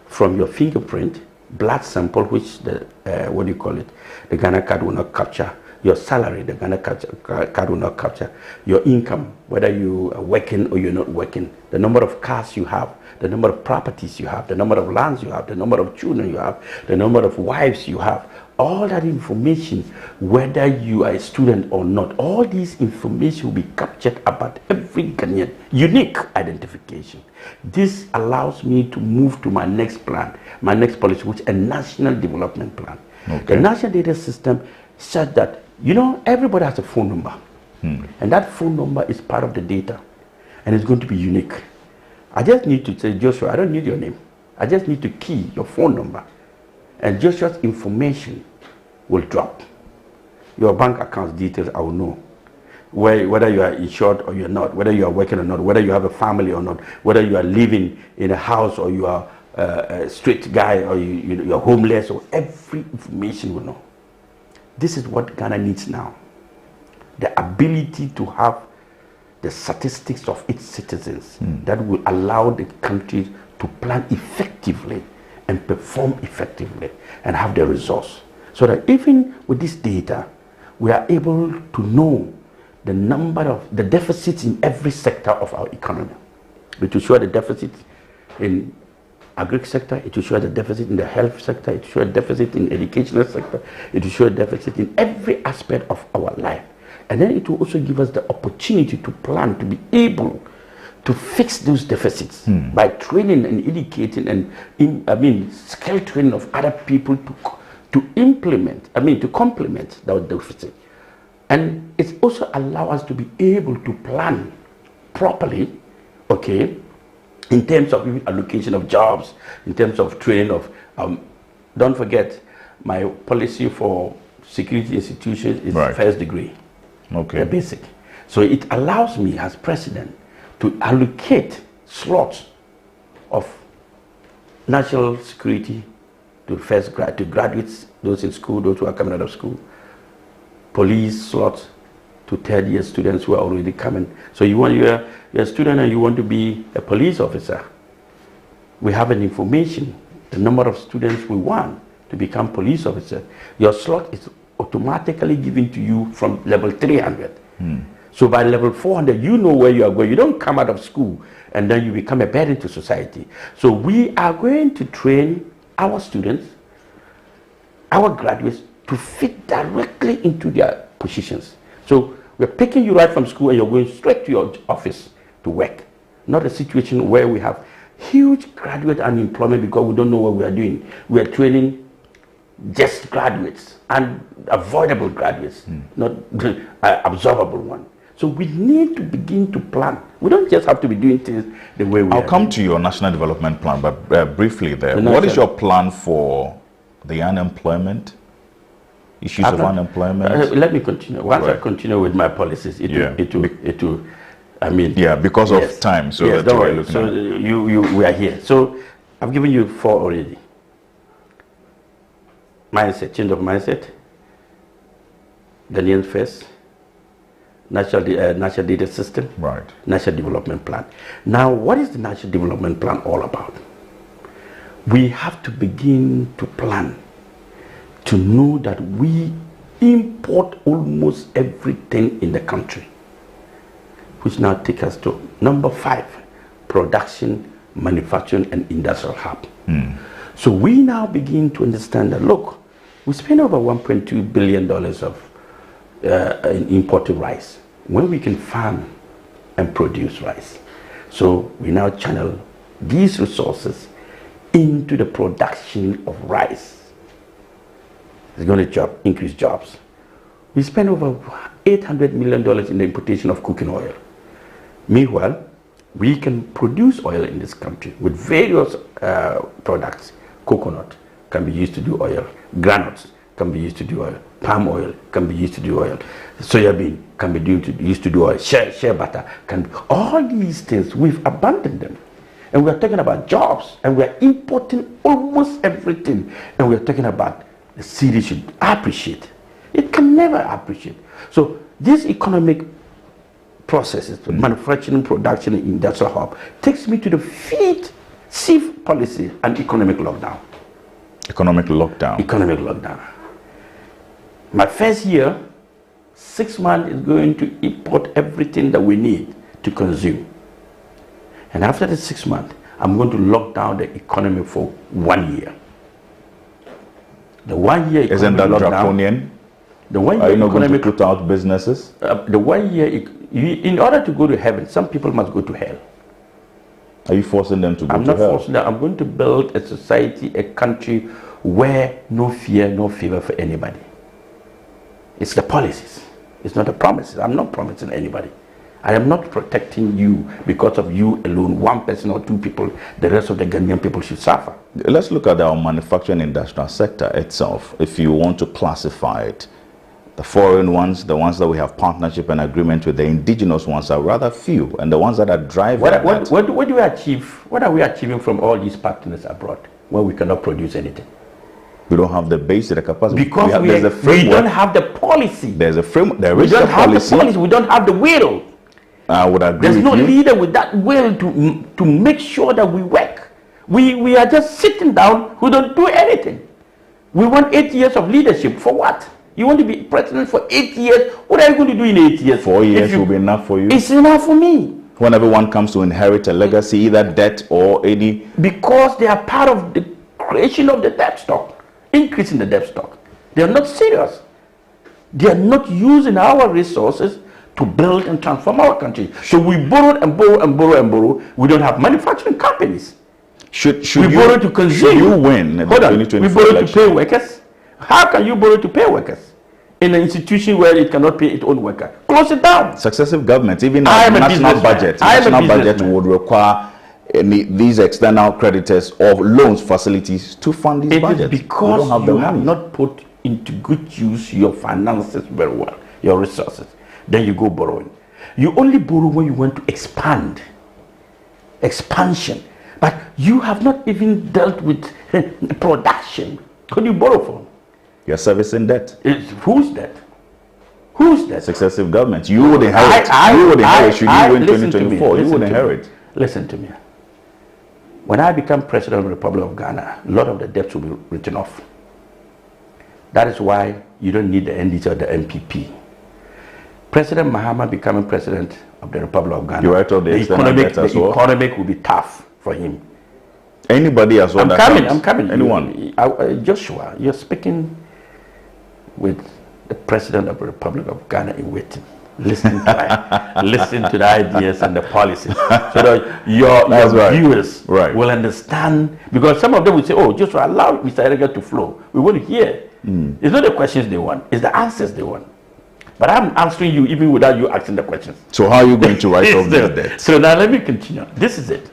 from your fingerprint, blood sample, which the the Ghana card will not capture, your salary, the Ghana card will not capture, your income, whether you are working or you're not working, the number of cars you have, the number of properties you have, the number of lands you have, the number of children you have, the number of wives you have. All that information, whether you are a student or not, all these information will be captured about every Ghanaian, unique identification. This allows me to move to my next plan, my next policy, which is a national development plan. Okay. The national data system said that, everybody has a phone number, and that phone number is part of the data, and it's going to be unique. I just need to say, Joshua, I don't need your name. I just need to key your phone number, and Joshua's information will drop. Your bank account details, I will know. Whether you are insured or you're not, whether you are working or not, whether you have a family or not, whether you are living in a house or you are a street guy or you're homeless, or every information will know. this is what Ghana needs now. The ability to have the statistics of its citizens that will allow the country to plan effectively and perform effectively and have the resource. So that even with this data, we are able to know the number of the deficits in every sector of our economy. It will show the deficit in agriculture sector, it will show the deficit in the health sector, it will show a deficit in educational sector, it will show a deficit in every aspect of our life. And then it will also give us the opportunity to plan, to be able to fix those deficits by training and educating and skill training of other people to implement, to complement that deficit. And it also allows us to be able to plan properly, okay, in terms of allocation of jobs, in terms of training of, don't forget, my policy for security institutions is first degree. Okay. The basic. So it allows me as president to allocate slots of national security to to graduates, those in school, those who are coming out of school, police slots to third year students who are already coming. So you're a student and you want to be a police officer. We have an information, the number of students we want to become police officer. Your slot is automatically given to you from level 300. So by level 400, you know where you are going. You don't come out of school and then you become a burden to society. So we are going to train our students, our graduates, to fit directly into their positions. So we're picking you right from school and you're going straight to your office to work. Not a situation where we have huge graduate unemployment because we don't know what we are doing. We are training just graduates and avoidable graduates, not absorbable one. So we need to begin to plan. We don't just have to be doing things the way we are. I'll come to your national development plan, but briefly there. What is your plan for the unemployment? Issues of unemployment? Let me continue. Once I continue with my policies, it will, because of time. So yes, don't worry. So we are here. So I've given you 4 already. Mindset, change of mindset, Ghanaians first, national data system, national development plan. Now, what is the national development plan all about? We have to begin to plan, to know that we import almost everything in the country, which now takes us to number 5, production, manufacturing, and industrial hub. So we now begin to understand that, look, we spend over $1.2 billion in imported rice when we can farm and produce rice. So we now channel these resources into the production of rice. It's going to increase jobs. We spend over $800 million in the importation of cooking oil. Meanwhile, we can produce oil in this country with various products. Coconut can be used to do oil. Granules can be used to do oil. Palm oil can be used to do oil. Soya bean can be used to do oil. Shea butter can be. All these things, we've abandoned them. And we're talking about jobs. And we're importing almost everything. And we're talking about the city should appreciate. It can never appreciate. So these economic processes, manufacturing, production, and industrial hub, takes me to the 5th safe policy and economic lockdown. Economic lockdown. Economic lockdown. My first year, 6 months is going to import everything that we need to consume. And after the 6 months, I'm going to lock down the economy for 1 year. The 1 year economic Isn't that lockdown, draconian? The 1 year Are you not economic, going to put out businesses? The 1 year, in order to go to heaven, some people must go to hell. Are you forcing them to go I'm to not hell? forcing them. I'm going to build a society, a country where no fear, no favor for anybody. It's the policies. It's not the promises. I'm not promising anybody. I am not protecting you because of you alone, one person or 2 people. The rest of the Ghanaian people should suffer. Let's look at our manufacturing industrial sector itself. If you want to classify it, the foreign ones, the ones that we have partnership and agreement with, the indigenous ones are rather few, and the ones that are driving what do we achieve? What are we achieving from all these partners abroad when we cannot produce anything? We don't have the base, the capacity. Because there's a we framework. don't have the policy. There's a framework. There We is don't the have policy. the policy. We don't have the will. I would agree There's with no you. leader with that will to make sure that we work. We are just sitting down. We don't do anything. We want 8 years of leadership. For what? You want to be president for 8 years? What are you going to do in 8 years? 4 years will be enough for you. It's enough for me. When everyone comes to inherit a legacy, either debt or any. Because they are part of the creation of the debt stock, increasing the debt stock. They are not serious. They are not using our resources to build and transform our country. So we borrow and borrow and borrow and borrow. We don't have manufacturing companies. Should we borrow to consume. Should you win the 2024 we borrow election? to pay workers. How can you borrow to pay workers in an institution where it cannot pay its own worker? Close it down. Successive governments, even national budget would require these external creditors of loans facilities to fund these budgets. Because you have not put into good use your finances very well, your resources. Then you go borrowing. You only borrow when you want to expand. Expansion. But you have not even dealt with production. Who do you borrow from? You're servicing debt. Whose debt? Whose debt? Successive governments. You would inherit. You would inherit. Should you win 2024? You would inherit. Listen to me. When I become president of the Republic of Ghana, a lot of the debts will be written off. That is why you don't need the NDC or the MPP. President Mahama becoming president of the Republic of Ghana, you write off the economic will be tough for him. Anybody as well? I'm coming. Anyone? Joshua, you're speaking with the president of the Republic of Ghana in waiting. Listen to the ideas and the policies, so that your viewers will understand. Because some of them will say, "Oh, just allow Mr. Ayariga to flow." We want to hear. It's not the questions they want; it's the answers they want. But I'm answering you even without you asking the questions. So how are you going to write off the debt? So now let me continue. This is it.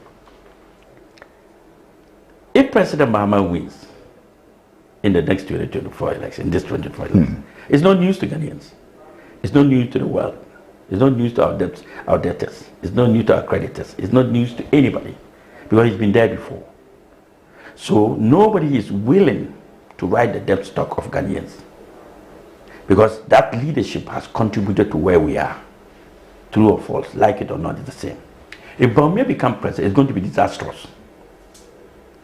If President Mahama wins in the next 2024 election, this 2024 election, it's no news to Ghanaians. It's no news to the world. It's no news to our debtors. It's no news to our creditors. It's not news to anybody because he's been there before. So nobody is willing to write the debt stock of Ghanaians because that leadership has contributed to where we are. True or false, like it or not, it's the same. If Bawumia becomes president, it's going to be disastrous.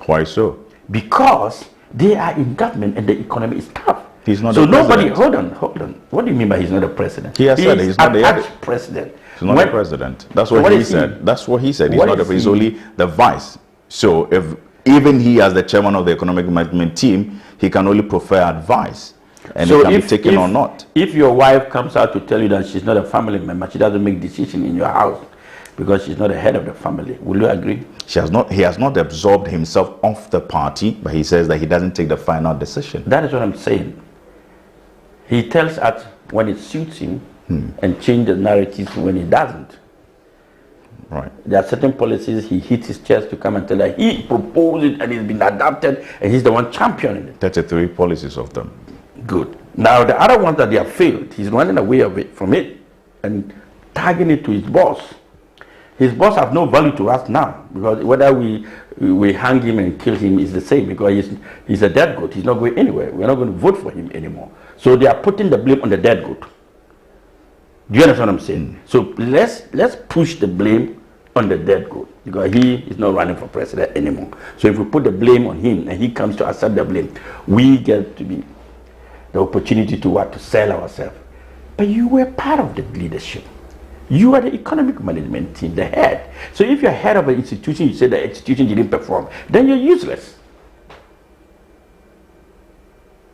Why so? Because they are in government and the economy is tough. He's not so the president. Hold on. What do you mean by he's not a president? He has said he's not the president. He's not the president. That's what he said. That's what he said. He's not he's only the vice. So if even he as the chairman of the economic management team, he can only prefer advice. And it can be taken or not. If your wife comes out to tell you that she's not a family member, she doesn't make decisions in your house because she's not the head of the family, will you agree? He has not absorbed himself off the party, but he says that he doesn't take the final decision. That is what I'm saying. He tells us when it suits him and change the narratives when it doesn't. Right. There are certain policies he hits his chest to come and tell that he proposed it and it's been adopted and he's the one championing it. 33 policies of them. Good. Now the other ones that they have failed, he's running away from it and tagging it to his boss. His boss has no value to us now because whether we hang him and kill him is the same because he's a dead goat. He's not going anywhere. We're not going to vote for him anymore. So they are putting the blame on the dead goat. Do you understand what I'm saying? So let's push the blame on the dead goat because he is not running for president anymore. So if we put the blame on him and he comes to accept the blame, we get to be the opportunity to sell ourselves. But you were part of the leadership. You are the economic management team, the head. So if you're head of an institution, you say the institution didn't perform, then you're useless.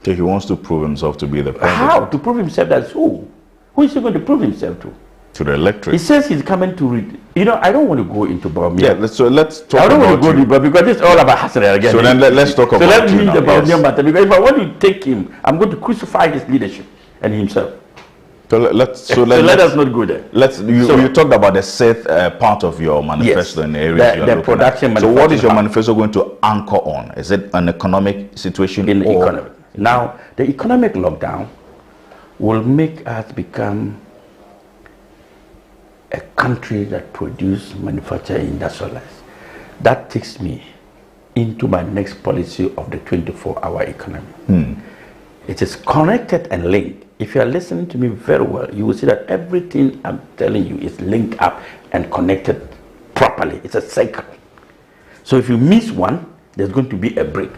So he wants to prove himself to be the president. How? To prove himself? That's who? Who is he going to prove himself to? To the electorate. He says he's coming to read. You know, I don't want to go into Bawumia. Yeah, so let's talk about I don't want to go because it's all about Hassan Ayariga. So then let's talk about So let's read the Bawumia matter because if I want to take him, I'm going to crucify his leadership and himself. So let us not go there. You talked about the sixth part of your manifesto in the area. The production manifesto. So what is your manifesto going to anchor on? Is it an economic situation? In the economy. Now, the economic lockdown will make us become a country that produce, manufacture, industrialize. That takes me into my next policy of the 24-hour economy. It is connected and linked. If you are listening to me very well, you will see that everything I'm telling you is linked up and connected properly. It's a cycle. So if you miss one, there's going to be a break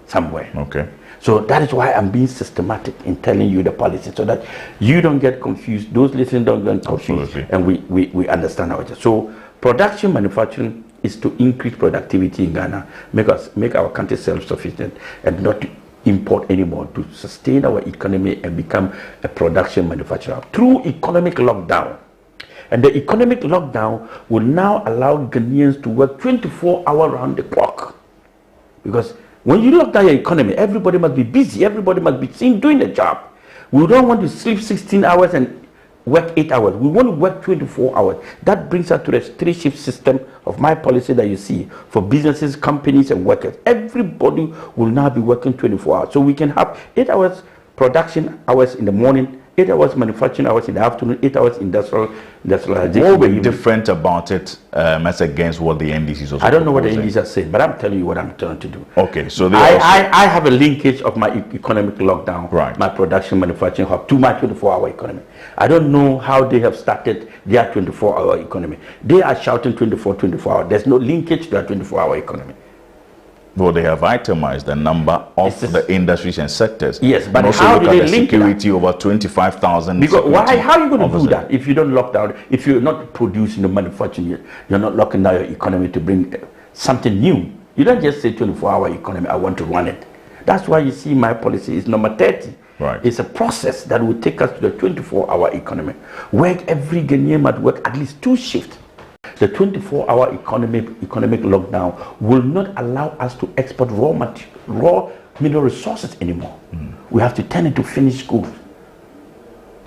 somewhere. Okay. So that is why I'm being systematic in telling you the policy, so that you don't get confused, those listening don't get confused, and we understand how it is. So production manufacturing is to increase productivity in Ghana, make our country self-sufficient, and not to import anymore, to sustain our economy and become a production manufacturer through economic lockdown. And the economic lockdown will now allow Ghanaians to work 24 hours around the clock. Because when you lock down your economy, everybody must be busy, everybody must be seen doing the job. We don't want to sleep 16 hours and work 8 hours. We want to work 24 hours. That brings us to the three-shift system of my policy that you see for businesses, companies, and workers. Everybody will now be working 24 hours. So we can have 8 hours production hours in the morning, 8 hours manufacturing hours in the afternoon, 8 hours industrialization. What will be different about it as against what the NDC is also I don't know proposing? what the NDC are saying, but I'm telling you what I'm trying to do. Okay, so I have a linkage of my economic lockdown, right, my production manufacturing hub, to my 24-hour economy. I don't know how they have started their 24-hour economy. They are shouting 24 hours. There's no linkage to their 24-hour economy. Well, they have itemized the number of the industries and sectors. Yes, but also how do they link security over 25,000? Because why? How are you going to do that if you don't lock down? If you're not producing the manufacturing, you're not locking down your economy to bring something new. You don't just say 24-hour economy, I want to run it. That's why you see my policy is number 30. Right. It's a process that will take us to the 24-hour economy, where every Ghanaian must work at least 2 shifts. The 24-hour economic lockdown will not allow us to export raw mineral resources anymore. We have to turn it to finished goods.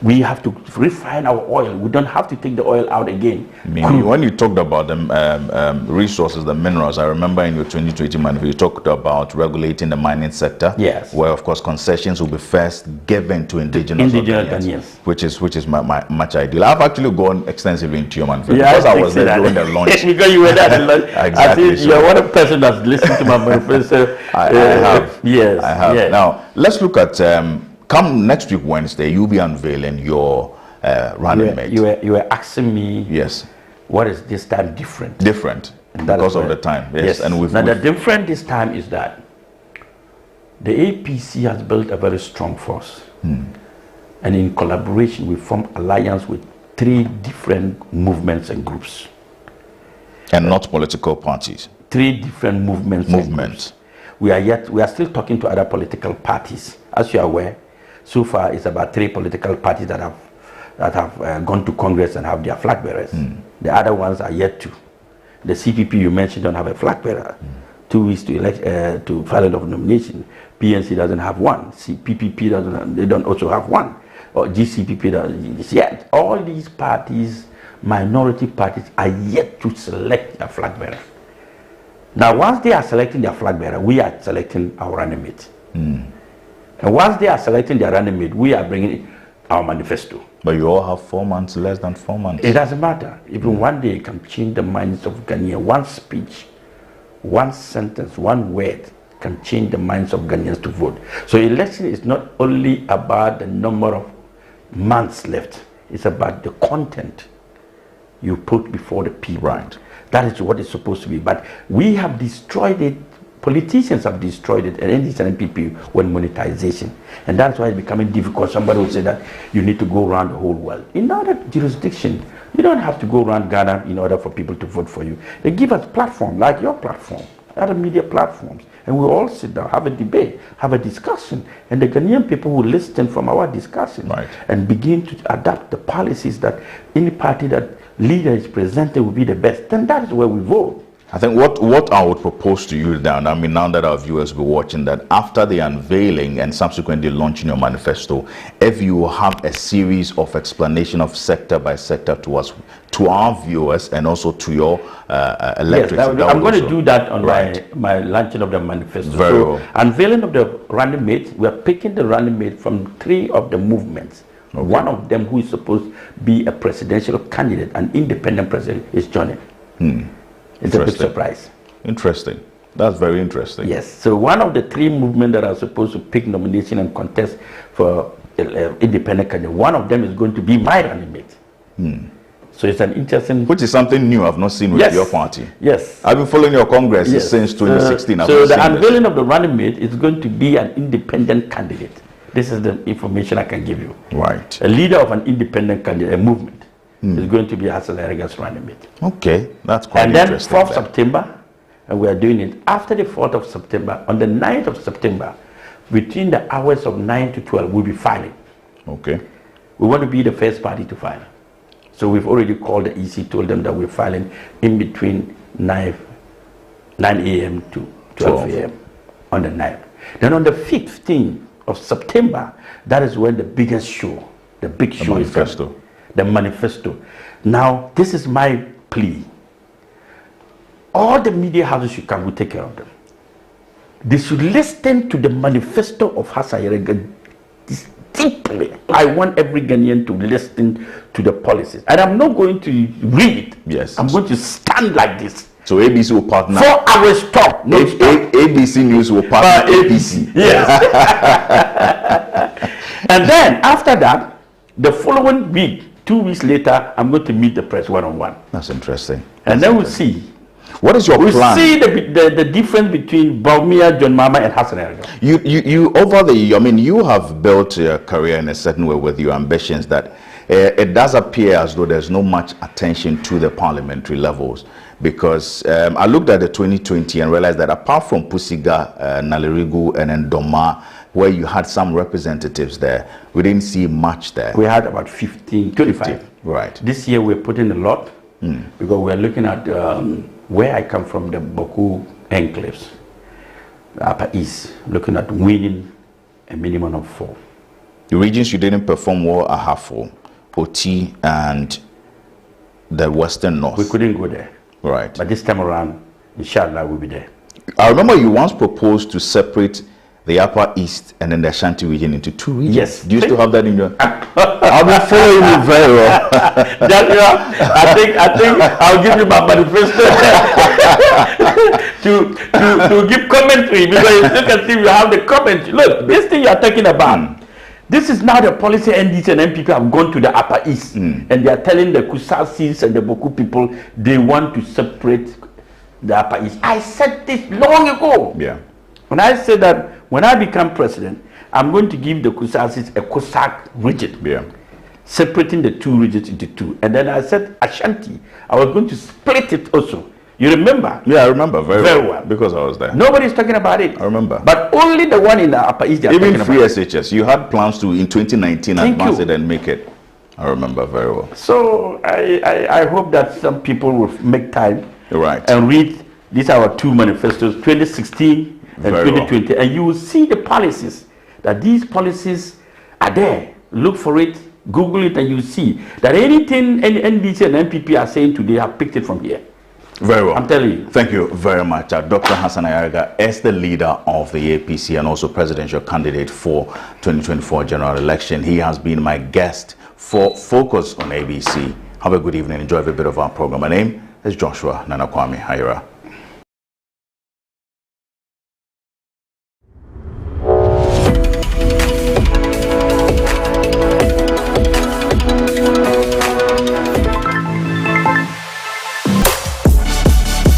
We have to refine our oil. We don't have to take the oil out again. When you talked about the resources, the minerals, I remember in your 2020 manifesto, you talked about regulating the mining sector. Yes. Where, of course, concessions will be first given to indigenous Ghanaians, which is much ideal. I've actually gone extensively into your manifesto because I was there during the launch. Because you were there at the launch. Exactly. I think you're one of the person that's listened to my manifesto. I have. Yes. I have. Yes. Now, let's look at... come next week Wednesday, you'll be unveiling your running mate. You were asking me, yes, what is this time different? Different because of the time. Yes, and the different this time is that the APC has built a very strong force, and in collaboration we formed alliance with 3 different movements and groups, and not political parties. 3 different movements. We are still talking to other political parties, as you are aware. So far, it's about 3 political parties that have gone to Congress and have their flag bearers. The other ones are yet to. The CPP you mentioned don't have a flag bearer. 2 weeks to elect to file of nomination. PNC doesn't have one. PPP doesn't. They don't also have one. Or GCPP doesn't yet. All these parties, minority parties, are yet to select their flag bearer. Now, once they are selecting their flag bearer, we are selecting our running mate. And once they are selecting their running mate, we are bringing our manifesto. But you all have 4 months, less than 4 months. It doesn't matter. Even one day can change the minds of Ghanaians. One speech, one sentence, one word can change the minds of Ghanaians to vote. So election is not only about the number of months left. It's about the content you put before the people. Right. That is what it's supposed to be. But we have destroyed it. Politicians have destroyed it, and NDC and NPP with monetization. And that's why it's becoming difficult. Somebody will say that you need to go around the whole world. In other jurisdiction, you don't have to go around Ghana in order for people to vote for you. They give us platform, like your platform, other media platforms. And we all sit down, have a debate, have a discussion. And the Ghanaian people will listen from our discussion, right, and begin to adapt the policies that any party that leader is presented will be the best. Then that is where we vote. I think what I would propose to you now, I mean, now that our viewers will be watching, that after the unveiling and subsequently launching your manifesto, if you have a series of explanation of sector by sector to us, to our viewers, and also to your electorate. Yes, I'm going to do that on my launching of the manifesto. Very well. Unveiling of the running mate, we are picking the running mate from 3 of the movements. Okay. One of them, who is supposed to be a presidential candidate, an independent president, is joining. It's a big surprise. Interesting. That's very interesting. Yes. So one of the three movements that are supposed to pick nomination and contest for independent candidate, one of them is going to be my running mate. So it's an interesting... Which is something new I've not seen with your party. Yes. I've been following your Congress since 2016. So the unveiling of the running mate is going to be an independent candidate. This is the information I can give you. Right. A leader of an independent candidate, a movement, is going to be Hassan Ayariga's running mate. Okay, that's quite interesting. And then 4th September, and we are doing it after the 4th of September, on the 9th of September, between the hours of 9 to 12, we'll be filing. Okay. We want to be the first party to file. So we've already called the EC, told them that we're filing in between 9 a.m. to 12 a.m. on the 9th. Then on the 15th of September, that is when the biggest show, the big show is coming. The manifesto. Now, this is my plea. All the media houses should come, we take care of them. They should listen to the manifesto of Hassan Ayariga deeply. I want every Ghanaian to listen to the policies. And I'm not going to read it. Yes. I'm going to stand like this. So ABC will partner. 4 hours talk. No stop. ABC News will partner APC. Yes. And then after that, the following week, 2 weeks later, I'm going to meet the press one-on-one. That's interesting. And then we'll see. What is your plan? We'll see the difference between Baumia, John Mama, and Hassan Ayariga. You over the, I mean, you have built your career in a certain way with your ambitions that it does appear as though there's no much attention to the parliamentary levels. Because I looked at the 2020 and realized that apart from Pusiga, Nalerigu, and then Doma, where you had some representatives there, we didn't see much there. We had about 15, 25. 50. Right. This year we're putting a lot because we're looking at where I come from, the Boku enclaves, the Upper East, looking at winning a minimum of 4. The regions you didn't perform well are Hafo, Oti, and the Western North. We couldn't go there. Right. But this time around, inshallah, we'll be there. I remember you once proposed to separate the Upper East and then the Ashanti region into 2 regions. Yes. Do you still have that in your... I've been following you very well. I think I'll give you my manifesto to give commentary, because you can see we have the commentary. Look, this thing you are talking about, this is now the policy NDC and MPP have gone to the Upper East and they are telling the Kusasis and the Boku people they want to separate the Upper East. I said this long ago. Yeah. When I said that when I become president, I'm going to give the Kusasis a Kusak region. Yeah. Separating the 2 regions into 2. And then I said Ashanti, I was going to split it also. You remember? Yeah, I remember very well. Because I was there. Nobody's talking about it. I remember. But only the one in the Upper East. Even free SHS, you had plans to, in 2019, advance it and make it. I remember very well. So I hope that some people will make time and read. These are our 2 manifestos, 2016 and 2020. And you will see the policies, that these policies are there. Look for it, Google it, and you see that anything NDC and MPP are saying today have picked it from here. Very well. I'm telling you. Thank you very much. Dr. Hassan Ayariga is the leader of the APC and also presidential candidate for 2024 general election. He has been my guest for Focus on ABC. Have a good evening. Enjoy every bit of our program. My name is Joshua Nana Kwame Hayira.